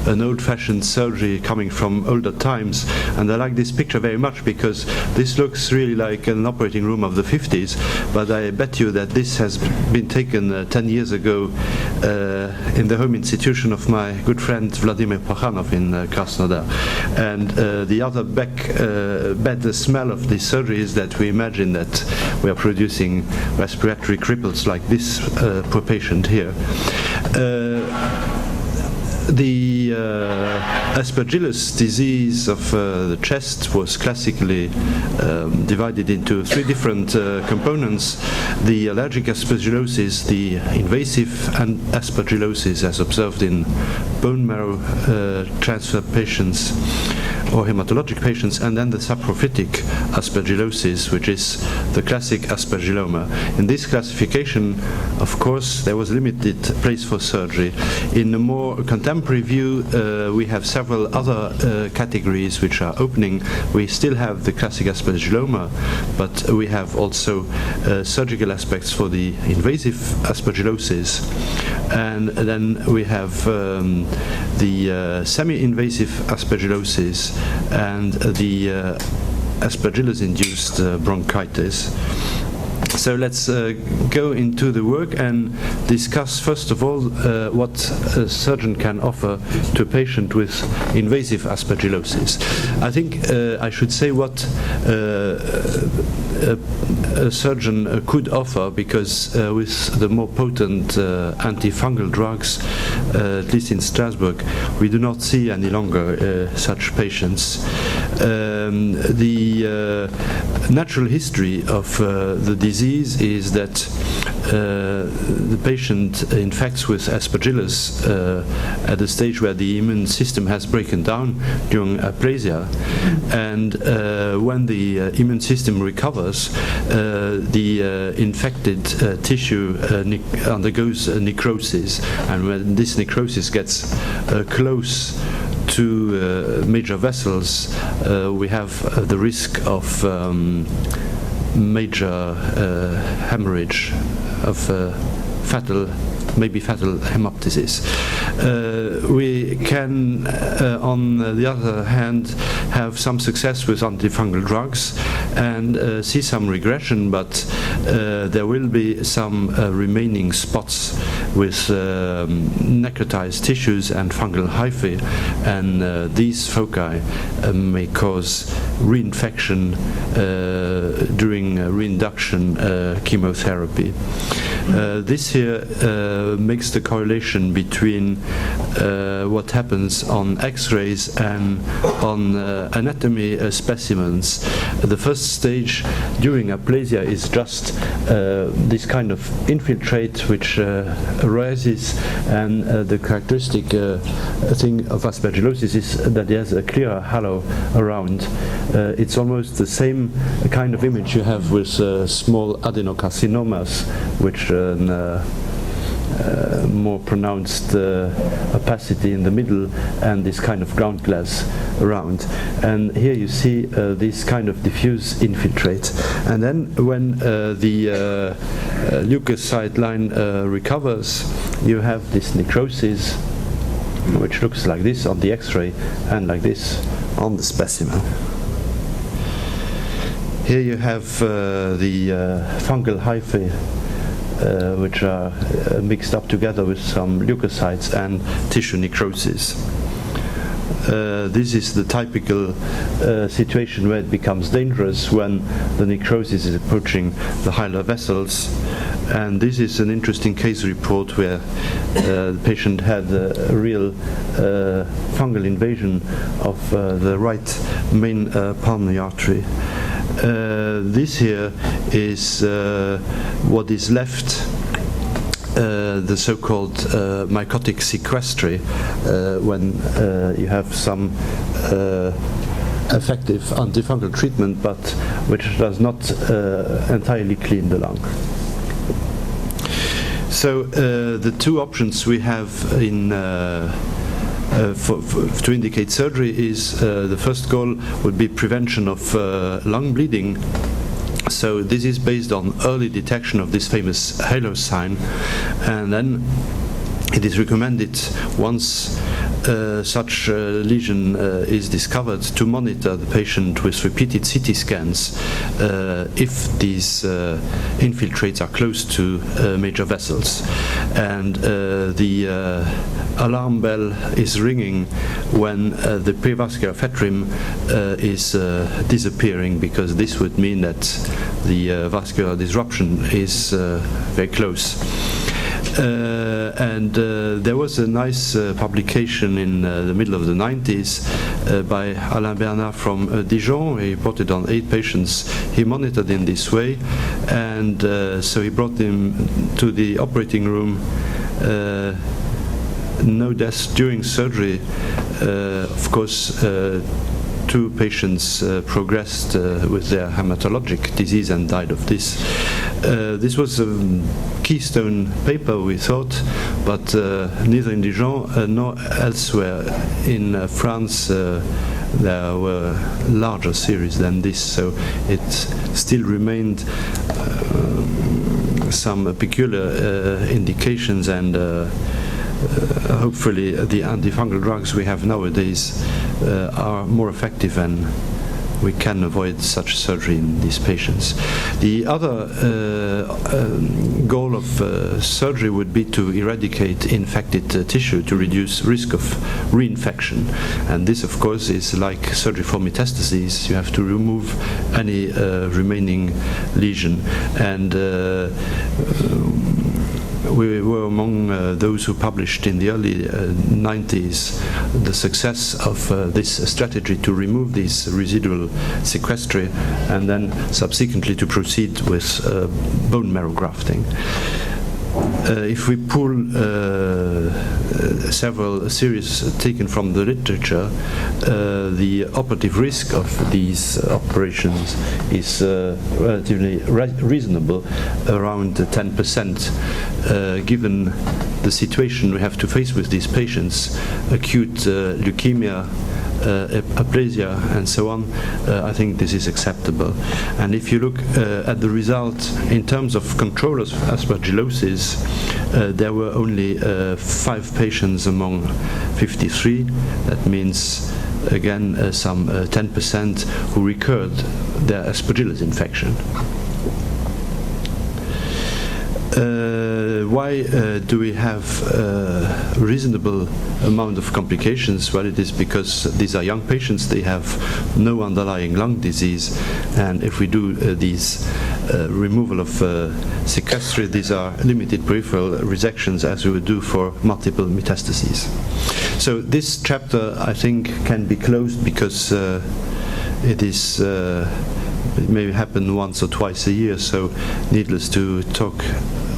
an old-fashioned surgery coming from older times. And I like this picture very much because this looks really like an operating room of the 50s, but I bet you that this has been taken 10 years ago in the home institution of my good friend Vladimir Prokhanov in Krasnodar. And the other bad smell of this surgery is that we imagine that we are producing respiratory cripples like this poor patient here. The Aspergillus disease of the chest was classically divided into three different components: the allergic aspergillosis, the invasive aspergillosis as observed in bone marrow transfer patients or hematologic patients, and then the saprophytic aspergillosis, which is the classic aspergilloma. In this classification, of course, there was limited place for surgery. In a more contemporary view, we have several other categories which are opening. We still have the classic aspergilloma, but we have also surgical aspects for the invasive aspergillosis. And then we have the semi-invasive aspergillosis and the Aspergillus-induced bronchitis. So let's go into the work and discuss first of all what a surgeon can offer to a patient with invasive aspergillosis. I think I should say what a surgeon could offer, because with the more potent antifungal drugs, at least in Strasbourg, we do not see any longer such patients. The natural history of the disease is that the patient infects with Aspergillus at a stage where the immune system has broken down during aplasia, and when the immune system recovers, the infected tissue undergoes necrosis, and when this necrosis gets close to major vessels, we have the risk of major hemorrhage, of maybe fatal hemoptysis. We can, on the other hand, have some success with antifungal drugs and see some regression, but there will be some remaining spots with necrotized tissues and fungal hyphae, and these foci may cause reinfection during reinduction chemotherapy. This here makes the correlation between what happens on X-rays and on anatomy specimens. The first stage during aplasia is just this kind of infiltrate which arises, and the characteristic thing of aspergillosis is that it has a clear halo around. It's almost the same kind of image you have with small adenocarcinomas, which more pronounced opacity in the middle and this kind of ground glass around. And here you see this kind of diffuse infiltrate. And then when the leukocyte line recovers, you have this necrosis, which looks like this on the X-ray and like this on the specimen. Here you have the fungal hyphae, which are mixed up together with some leukocytes and tissue necrosis. This is the typical situation where it becomes dangerous, when the necrosis is approaching the hilar vessels. And this is an interesting case report where the patient had a real fungal invasion of the right main pulmonary artery. This here is what is left, the so-called mycotic sequestry, when you have some effective antifungal treatment, but which does not entirely clean the lung. So the two options we have in to indicate surgery is the first goal would be prevention of lung bleeding. So this is based on early detection of this famous halo sign, and then it is recommended, once such lesion is discovered, to monitor the patient with repeated CT scans if these infiltrates are close to major vessels. And the alarm bell is ringing when the prevascular fat rim is disappearing, because this would mean that the vascular disruption is very close. And there was a nice publication in the middle of the 90s by Alain Bernard from Dijon. He reported on 8 patients he monitored in this way, and so he brought them to the operating room. No deaths during surgery. Of course, 2 patients progressed with their hematologic disease and died of this. This was a keystone paper, we thought, but neither in Dijon nor elsewhere in France there were larger series than this, so it still remained some peculiar indications, and hopefully the antifungal drugs we have nowadays are more effective and we can avoid such surgery in these patients. The other goal of surgery would be to eradicate infected tissue to reduce risk of reinfection. And this, of course, is like surgery for metastases. You have to remove any remaining lesion. And we were among those who published in the early 90s the success of this strategy to remove these residual sequestri and then subsequently to proceed with bone marrow grafting. If we pull several series taken from the literature, the operative risk of these operations is relatively reasonable, around 10%, given the situation we have to face with these patients, acute leukemia, aplasia and so on. I think this is acceptable. And if you look at the result in terms of control of aspergillosis, there were only 5 patients among 53. That means again some 10% who recurred their aspergillus infection. Why do we have a reasonable amount of complications? Well, it is because these are young patients, they have no underlying lung disease, and if we do these removal of sequestri, these are limited peripheral resections as we would do for multiple metastases. So this chapter, I think, can be closed because it is it may happen once or twice a year, so needless to talk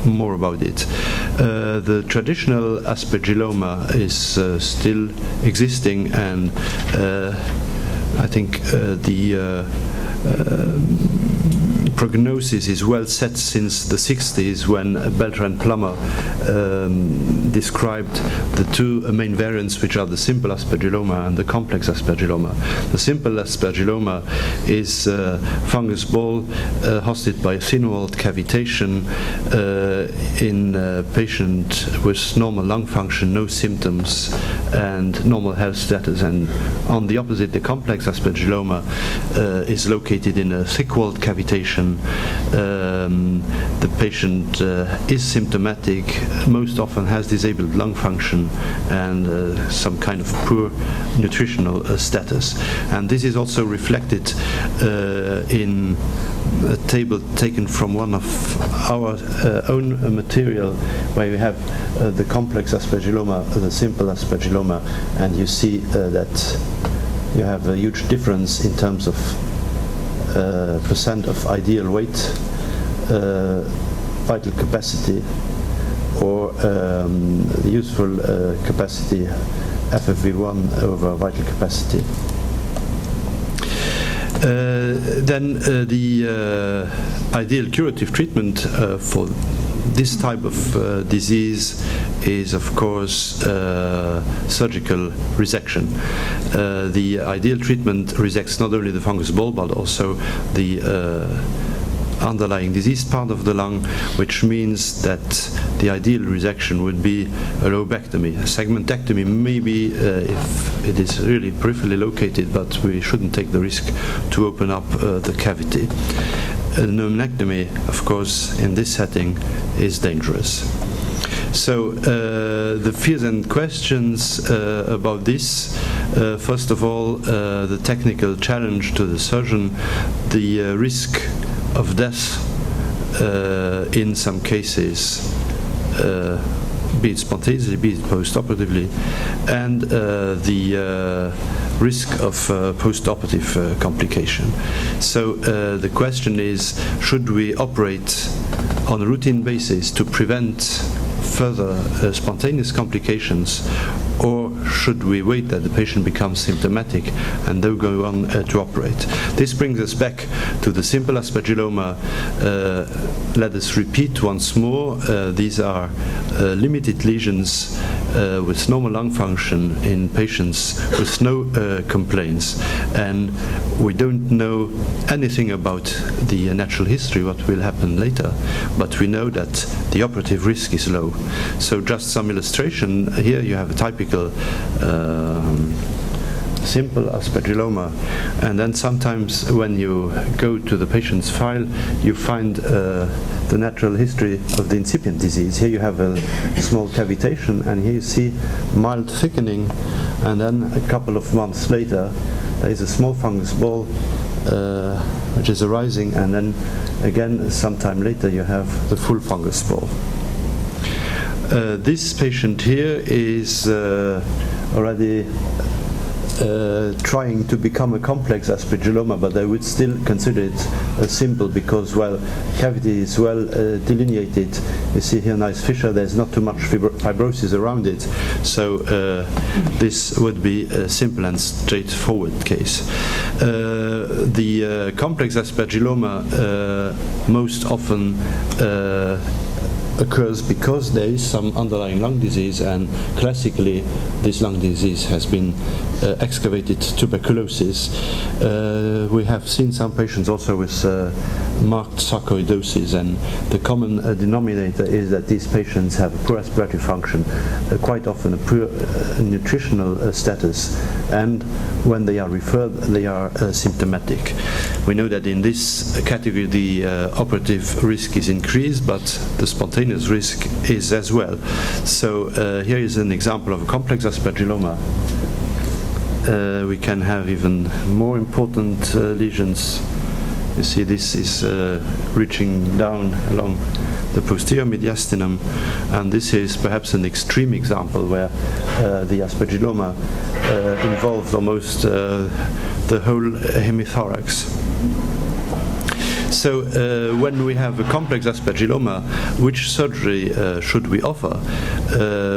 more about it. The traditional aspergilloma is still existing, and I think the prognosis is well set since the 60s, when Beltran Plummer described the 2 main variants, which are the simple aspergilloma and the complex aspergilloma. The simple aspergilloma is fungus ball hosted by thin-walled cavitation in a patient with normal lung function, no symptoms, and normal health status. And on the opposite, the complex aspergilloma is located in a thick-walled cavitation. The patient is symptomatic, most often has disabled lung function and some kind of poor nutritional status. And this is also reflected in a table taken from one of our own material, where you have the complex aspergilloma, the simple aspergilloma, and you see that you have a huge difference in terms of percent of ideal weight, vital capacity, or the useful capacity, FFV1 over vital capacity. Then the ideal curative treatment for this type of disease is, of course, surgical resection. The ideal treatment resects not only the fungus ball but also the underlying diseased part of the lung, which means that the ideal resection would be a lobectomy. A segmentectomy maybe if it is really peripherally located, but we shouldn't take the risk to open up the cavity. A pneumonectomy, of course, in this setting is dangerous. So the fears and questions about this, first of all, the technical challenge to the surgeon, the risk of death in some cases, be it spontaneously, be it post-operatively, and the risk of post-operative complication. So the question is, should we operate on a routine basis to prevent further spontaneous complications, or should we wait that the patient becomes symptomatic and then go on to operate? This brings us back to the simple aspergilloma. Let us repeat once more. These are limited lesions with normal lung function in patients with no complaints, and we don't know anything about the natural history, what will happen later, but we know that the operative risk is low. So just some illustration. Here you have a typical simple aspergilloma, and then sometimes when you go to the patient's file, you find the natural history of the incipient disease. Here you have a small cavitation, and here you see mild thickening, and then a couple of months later there is a small fungus ball which is arising, and then again sometime later you have the full fungus ball. This patient here is already trying to become a complex aspergilloma, but I would still consider it simple because, well, cavity is well delineated. You see here nice fissure, there's not too much fibrosis around it, so this would be a simple and straightforward case. The complex aspergilloma most often occurs because there is some underlying lung disease, and classically this lung disease has been excavated tuberculosis. We have seen some patients also with marked sarcoidosis, and the common denominator is that these patients have poor respiratory function, quite often a poor nutritional status, and when they are referred they are symptomatic. We know that in this category the operative risk is increased, but the spontaneous risk is as well. So here is an example of a complex aspergilloma. We can have even more important lesions. You see this is reaching down along the posterior mediastinum, and this is perhaps an extreme example where the aspergilloma involved almost the whole hemithorax. So when we have a complex aspergilloma, which surgery should we offer?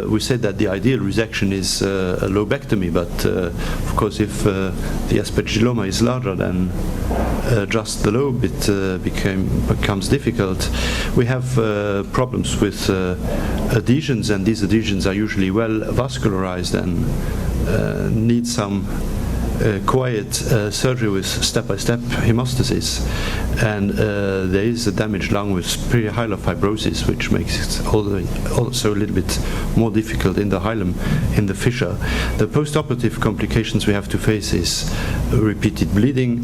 We said that the ideal resection is a lobectomy, but of course if the aspergilloma is larger than just the lobe, it becomes difficult. We have problems with adhesions, and these adhesions are usually well vascularized and need some quiet surgery with step-by-step hemostasis, and there is a damaged lung with perihilar fibrosis, which makes it also a little bit more difficult in the hilum, in the fissure. The post-operative complications we have to face is repeated bleeding,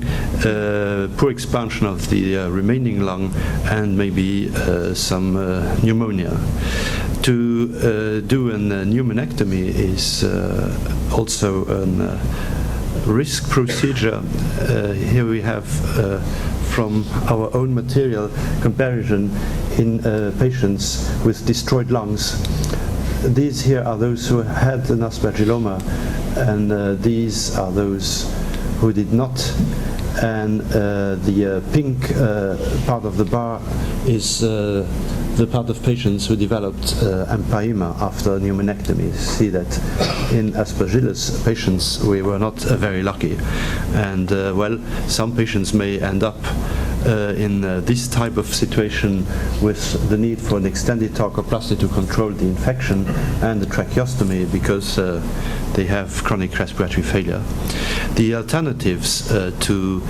poor expansion of the remaining lung, and maybe some pneumonia. To do a pneumonectomy is also a risk procedure. Here we have from our own material comparison in patients with destroyed lungs. These here are those who had an aspergilloma, and these are those who did not. And the pink part of the bar is the part of patients who developed empyema after pneumonectomy. You see that in Aspergillus patients we were not very lucky, and well, some patients may end up in this type of situation with the need for an extended thoracoplasty to control the infection and the tracheostomy because they have chronic respiratory failure. The alternatives to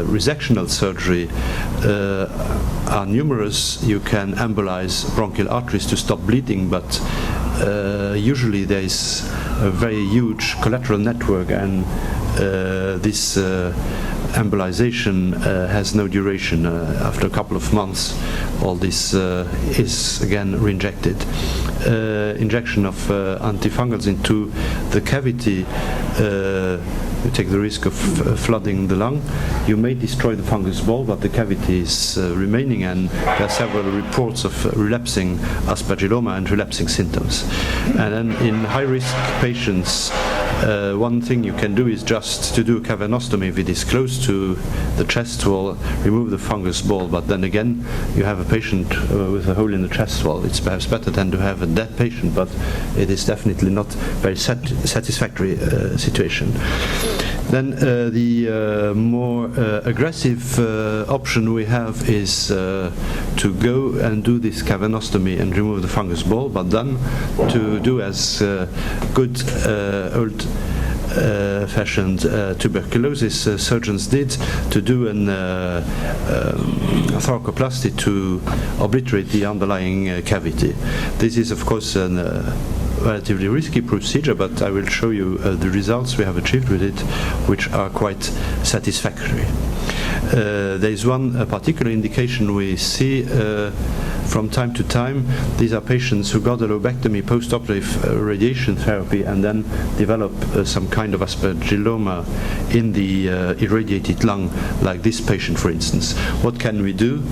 resectional surgery are numerous. You can embolize bronchial arteries to stop bleeding, but usually there is a very huge collateral network, and this embolization has no duration. After a couple of months, all this is again reinjected. Injection of antifungals into the cavity, you take the risk of flooding the lung. You may destroy the fungus ball, but the cavity is remaining, and there are several reports of relapsing aspergilloma and relapsing symptoms. And then in high-risk patients, one thing you can do is just to do a cavernostomy if it is close to the chest wall, remove the fungus ball, but then again you have a patient with a hole in the chest wall. It's perhaps better than to have a dead patient, but it is definitely not very satisfactory situation. Then the more aggressive option we have is to go and do this cavernostomy and remove the fungus ball, but then to do as good old-fashioned tuberculosis surgeons did, to do an thoracoplasty to obliterate the underlying cavity. This is, of course, a relatively risky procedure, but I will show you the results we have achieved with it, which are quite satisfactory. There is one particular indication we see from time to time. These are patients who got a lobectomy, post-operative radiation therapy, and then develop some kind of aspergilloma in the irradiated lung, like this patient, for instance. What can we do?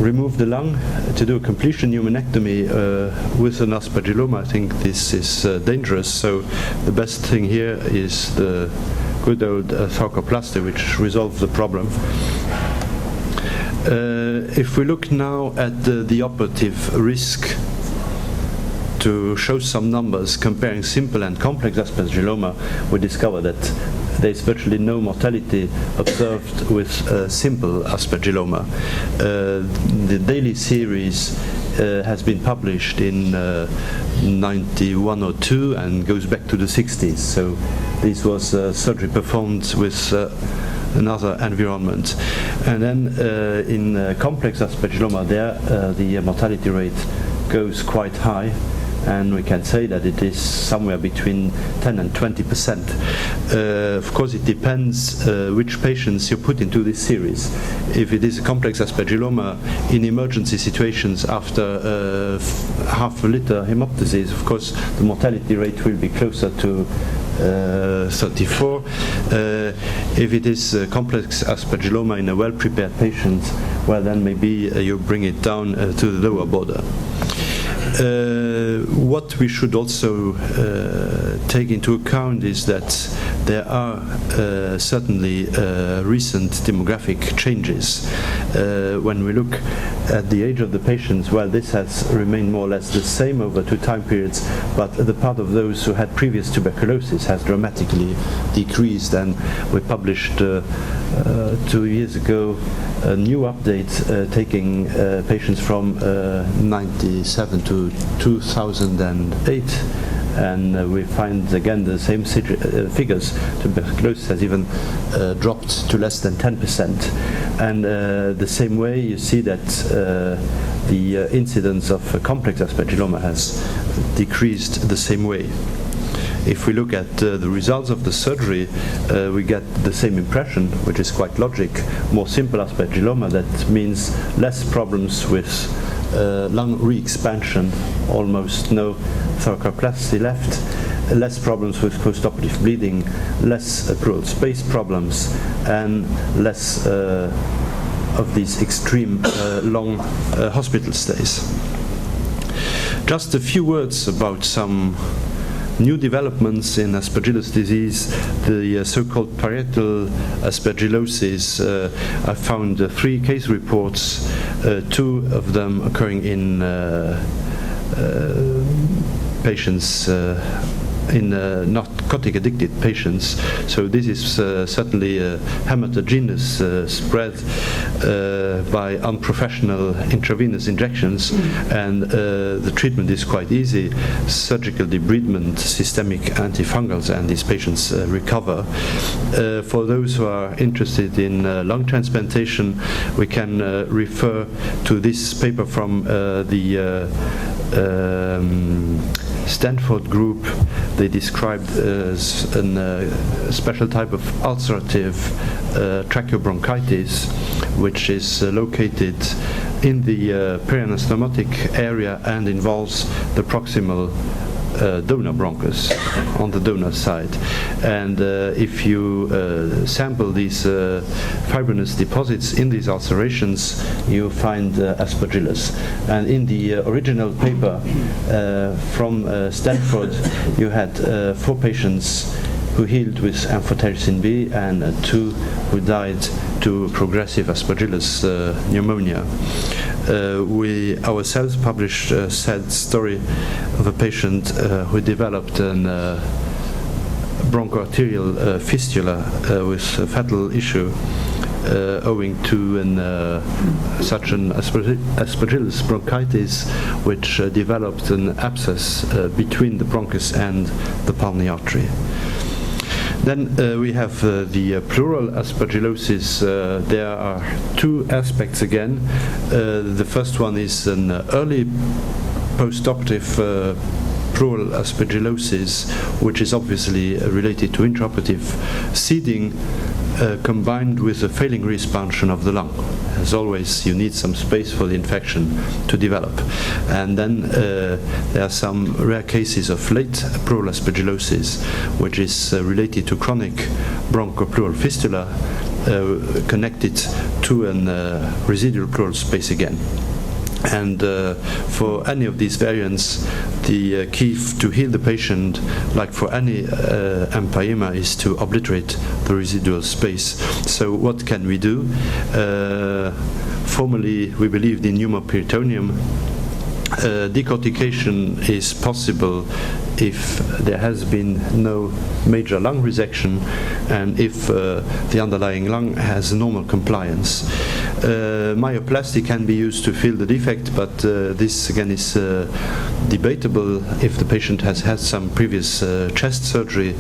Remove the lung to do a completion pneumonectomy with an aspergilloma. I think this is dangerous, so the best thing here is the good old thoracoplasty, which resolves the problem. If we look now at the operative risk, to show some numbers comparing simple and complex aspergilloma, we discover that there is virtually no mortality observed with simple aspergilloma. The daily series has been published in 91 or 2 and goes back to the 60s. So this was surgery performed with another environment. And then in complex aspergilloma, there the mortality rate goes quite high, and we can say that it is somewhere between 10 and 20%. Of course, it depends which patients you put into this series. If it is a complex aspergilloma in emergency situations after half a liter hemoptysis, of course, the mortality rate will be closer to 34. If it is a complex aspergilloma in a well-prepared patient, well, then maybe you bring it down to the lower border. What we should also take into account is that there are certainly recent demographic changes. When we look at the age of the patients, well, this has remained more or less the same over 2 time periods, but the part of those who had previous tuberculosis has dramatically decreased, and we published 2 years ago a new update taking patients from 97 to 2008, and we find again the same figures. Tuberculosis has even dropped to less than 10%, and the same way you see that the incidence of complex aspergilloma has decreased the same way. If we look at the results of the surgery, we get the same impression, which is quite logic. More simple aspergilloma, that means less problems with lung re-expansion, almost no thoracoplasty left, less problems with postoperative bleeding, less pleural space problems, and less of these extreme long hospital stays. Just a few words about some new developments in Aspergillus disease, the so-called Parietal Aspergillosis. I found 3 case reports, 2 of them occurring in patients in narcotic-addicted patients. So this is certainly a hematogenous spread by unprofessional intravenous injections, and the treatment is quite easy: surgical debridement, systemic antifungals, and these patients recover. For those who are interested in lung transplantation, we can refer to this paper from the Stanford group. They described as a special type of ulcerative tracheobronchitis, which is located in the perianastomotic area and involves the proximal donor bronchus on the donor side. And if you sample these fibrinous deposits in these ulcerations, you find Aspergillus. And in the original paper from Stanford, you had 4 patients who healed with amphotericin B and 2 who died to progressive Aspergillus pneumonia. We ourselves published a sad story of a patient who developed an bronchoarterial fistula with a fatal issue owing to such an Aspergillus bronchitis, which developed an abscess between the bronchus and the pulmonary artery. Then we have the pleural aspergillosis. There are 2 aspects again. The first one is an early postoperative pleural aspergillosis, which is obviously related to intraoperative seeding combined with a failing re-expansion of the lung. As always, you need some space for the infection to develop. And then there are some rare cases of late pleural aspergillosis, which is related to chronic bronchopleural fistula connected to a residual pleural space again. And for any of these variants, the key to heal the patient, like for any empyema, is to obliterate the residual space. So what can we do? Formerly, we believed in pneumoperitoneum. Decortication is possible if there has been no major lung resection and if the underlying lung has normal compliance. Myoplasty can be used to fill the defect, but this again is debatable if the patient has had some previous chest surgery.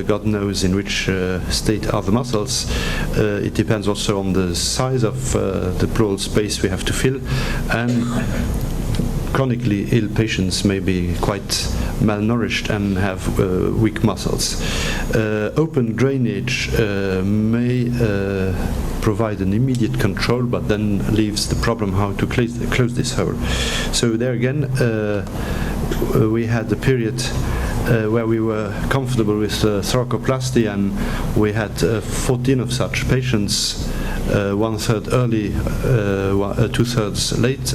God knows in which state are the muscles. It depends also on the size of the pleural space we have to fill, and chronically ill patients may be quite malnourished and have weak muscles. Open drainage may provide an immediate control, but then leaves the problem how to close this hole. So there again, we had a period where we were comfortable with thoracoplasty, and we had 14 of such patients, 1/3 early, 2/3 late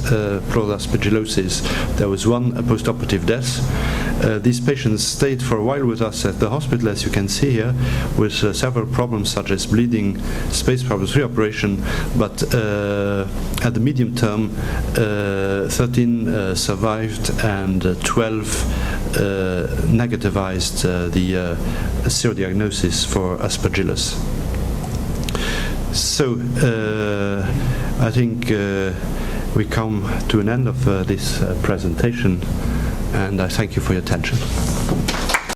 pleural aspergillosis. There was 1 postoperative death. These patients stayed for a while with us at the hospital, as you can see here, with several problems such as bleeding, space problems, reoperation, but at the medium term, 13 survived and 12 negativized the serodiagnosis for Aspergillus. So I think we come to an end of this presentation, and I thank you for your attention.